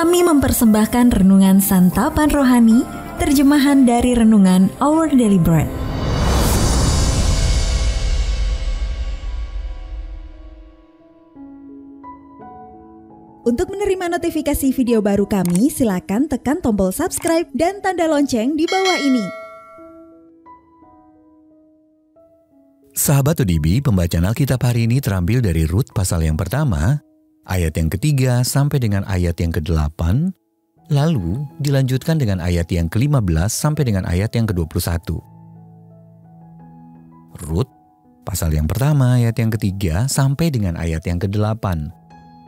Kami mempersembahkan renungan santapan rohani, terjemahan dari renungan Our Daily Bread. Untuk menerima notifikasi video baru kami, silakan tekan tombol subscribe dan tanda lonceng di bawah ini. Sahabat ODB, pembacaan Alkitab hari ini terambil dari Rut pasal yang pertama, ayat yang ketiga sampai dengan ayat yang ke-8, lalu dilanjutkan dengan ayat yang ke-15 sampai dengan ayat yang ke-21. Rut pasal yang pertama ayat yang ketiga sampai dengan ayat yang ke-8,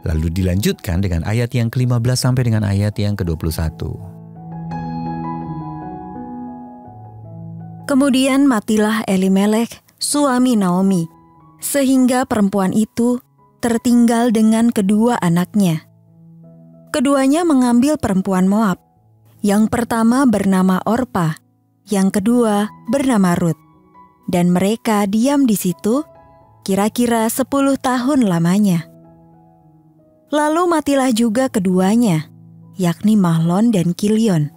lalu dilanjutkan dengan ayat yang ke-15 sampai dengan ayat yang ke-21. Kemudian matilah Elimelek, suami Naomi, sehingga perempuan itu tertinggal dengan kedua anaknya. Keduanya mengambil perempuan Moab. Yang pertama bernama Orpa, yang kedua bernama Rut. Dan mereka diam di situ kira-kira 10 tahun lamanya. Lalu matilah juga keduanya, yakni Mahlon dan Kilion,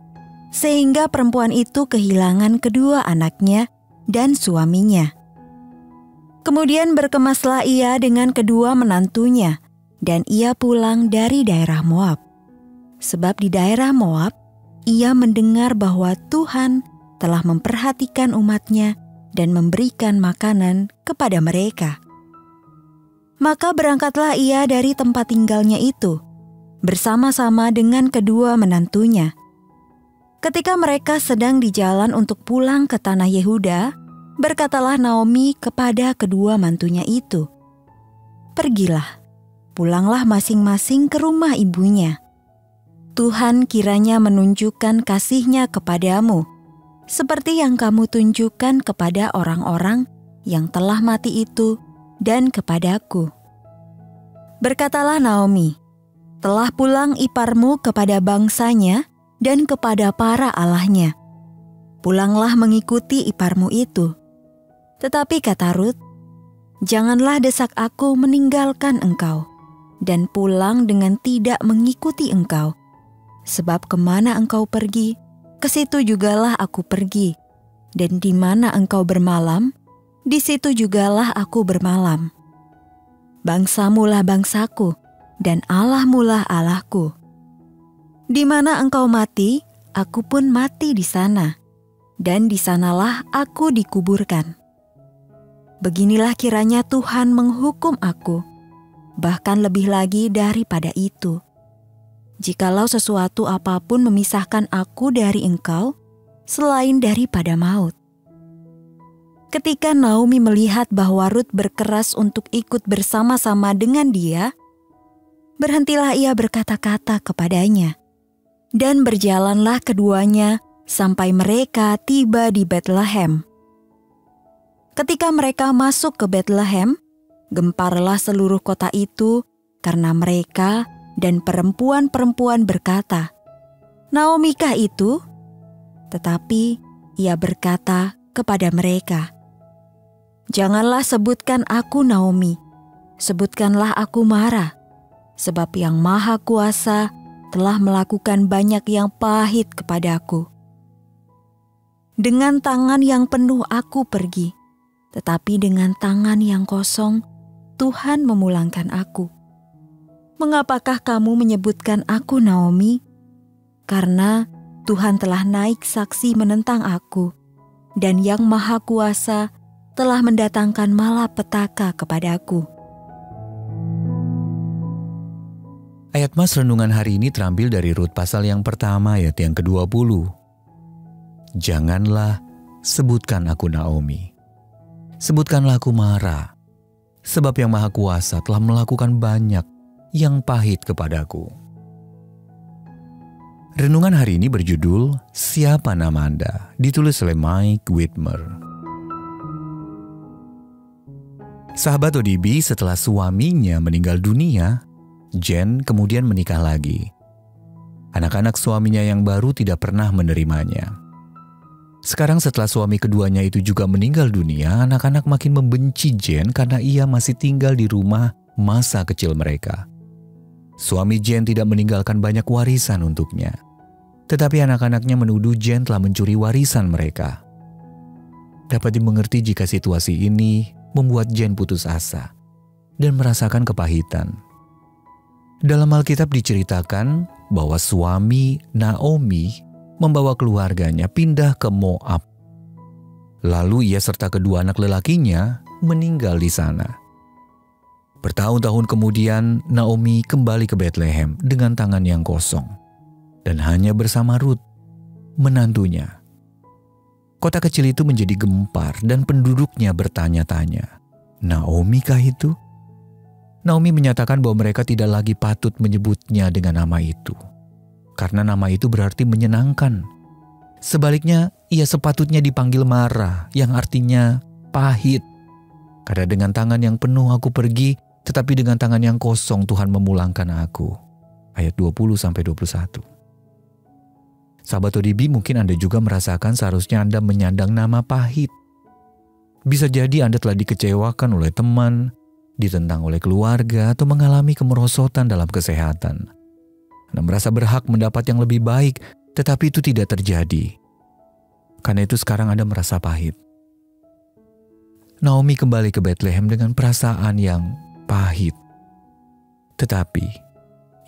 sehingga perempuan itu kehilangan kedua anaknya dan suaminya. Kemudian berkemaslah ia dengan kedua menantunya, dan ia pulang dari daerah Moab. Sebab di daerah Moab, ia mendengar bahwa Tuhan telah memperhatikan umatnya dan memberikan makanan kepada mereka. Maka berangkatlah ia dari tempat tinggalnya itu, bersama-sama dengan kedua menantunya. Ketika mereka sedang di jalan untuk pulang ke tanah Yehuda, berkatalah Naomi kepada kedua mantunya itu, "Pergilah, pulanglah masing-masing ke rumah ibunya. Tuhan kiranya menunjukkan kasih-Nya kepadamu, seperti yang kamu tunjukkan kepada orang-orang yang telah mati itu dan kepadaku." Berkatalah Naomi, "Telah pulang iparmu kepada bangsanya dan kepada para allahnya. Pulanglah mengikuti iparmu itu." Tetapi kata Rut, "Janganlah desak aku meninggalkan engkau dan pulang dengan tidak mengikuti engkau. Sebab kemana engkau pergi, ke situ jugalah aku pergi. Dan di mana engkau bermalam, di situ jugalah aku bermalam. Bangsamulah bangsaku, dan Allahmulah Allahku. Di mana engkau mati, aku pun mati di sana, dan di sanalah aku dikuburkan. Beginilah kiranya Tuhan menghukum aku, bahkan lebih lagi daripada itu. Jikalau sesuatu apapun memisahkan aku dari engkau, selain daripada maut." Ketika Naomi melihat bahwa Rut berkeras untuk ikut bersama-sama dengan dia, berhentilah ia berkata-kata kepadanya. Dan berjalanlah keduanya sampai mereka tiba di Betlehem. Ketika mereka masuk ke Betlehem, gemparlah seluruh kota itu karena mereka dan perempuan-perempuan berkata, "Naomi-kah itu?" Tetapi ia berkata kepada mereka, "Janganlah sebutkan aku Naomi, sebutkanlah aku Mara, sebab Yang Maha Kuasa telah melakukan banyak yang pahit kepadaku. Dengan tangan yang penuh aku pergi, tetapi dengan tangan yang kosong Tuhan memulangkan aku. Mengapakah kamu menyebutkan aku Naomi? Karena Tuhan telah naik saksi menentang aku, dan Yang Maha Kuasa telah mendatangkan malapetaka kepadaku." Ayat Mas renungan hari ini terambil dari Rut pasal yang pertama ayat yang ke-20. Janganlah sebutkan aku Naomi, sebutkanlah aku Mara, sebab Yang Maha Kuasa telah melakukan banyak yang pahit kepadaku. Renungan hari ini berjudul Siapa Nama Anda? Ditulis oleh Mike Whitmer. Sahabat ODB, setelah suaminya meninggal dunia, Jen kemudian menikah lagi. Anak-anak suaminya yang baru tidak pernah menerimanya. Sekarang setelah suami keduanya itu juga meninggal dunia, anak-anak makin membenci Jen karena ia masih tinggal di rumah masa kecil mereka. Suami Jen tidak meninggalkan banyak warisan untuknya. Tetapi anak-anaknya menuduh Jen telah mencuri warisan mereka. Dapat dimengerti jika situasi ini membuat Jen putus asa dan merasakan kepahitan. Dalam Alkitab diceritakan bahwa suami Naomi membawa keluarganya pindah ke Moab. Lalu ia serta kedua anak lelakinya meninggal di sana. Bertahun-tahun kemudian Naomi kembali ke Bethlehem dengan tangan yang kosong dan hanya bersama Ruth, menantunya. Kota kecil itu menjadi gempar dan penduduknya bertanya-tanya, Naomi kah itu? Naomi menyatakan bahwa mereka tidak lagi patut menyebutnya dengan nama itu, karena nama itu berarti menyenangkan. Sebaliknya, ia sepatutnya dipanggil Mara, yang artinya pahit. Karena dengan tangan yang penuh aku pergi, tetapi dengan tangan yang kosong Tuhan memulangkan aku. Ayat 20-21. Sahabat ODB, mungkin Anda juga merasakan seharusnya Anda menyandang nama pahit. Bisa jadi Anda telah dikecewakan oleh teman, ditentang oleh keluarga, atau mengalami kemerosotan dalam kesehatan. Anda merasa berhak mendapat yang lebih baik, tetapi itu tidak terjadi. Karena itu sekarang Anda merasa pahit. Naomi kembali ke Bethlehem dengan perasaan yang pahit. Tetapi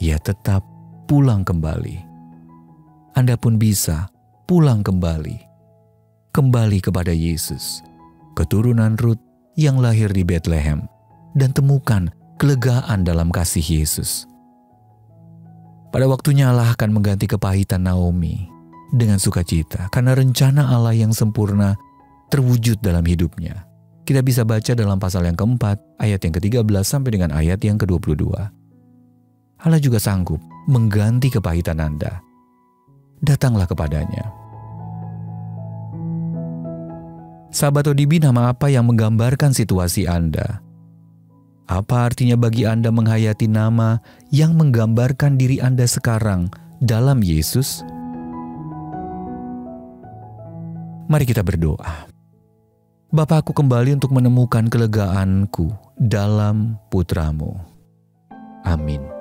ia tetap pulang kembali. Anda pun bisa pulang kembali. Kembali kepada Yesus, keturunan Ruth yang lahir di Bethlehem, dan temukan kelegaan dalam kasih Yesus. Pada waktunya Allah akan mengganti kepahitan Naomi dengan sukacita karena rencana Allah yang sempurna terwujud dalam hidupnya. Kita bisa baca dalam pasal yang keempat, ayat yang ke-13 sampai dengan ayat yang ke-22. Allah juga sanggup mengganti kepahitan Anda. Datanglah kepadanya. Sahabat ODB, nama apa yang menggambarkan situasi Anda? Apa artinya bagi Anda menghayati nama yang menggambarkan diri Anda sekarang dalam Yesus? Mari kita berdoa. Bapa, aku kembali untuk menemukan kelegaanku dalam Putra-Mu. Amin.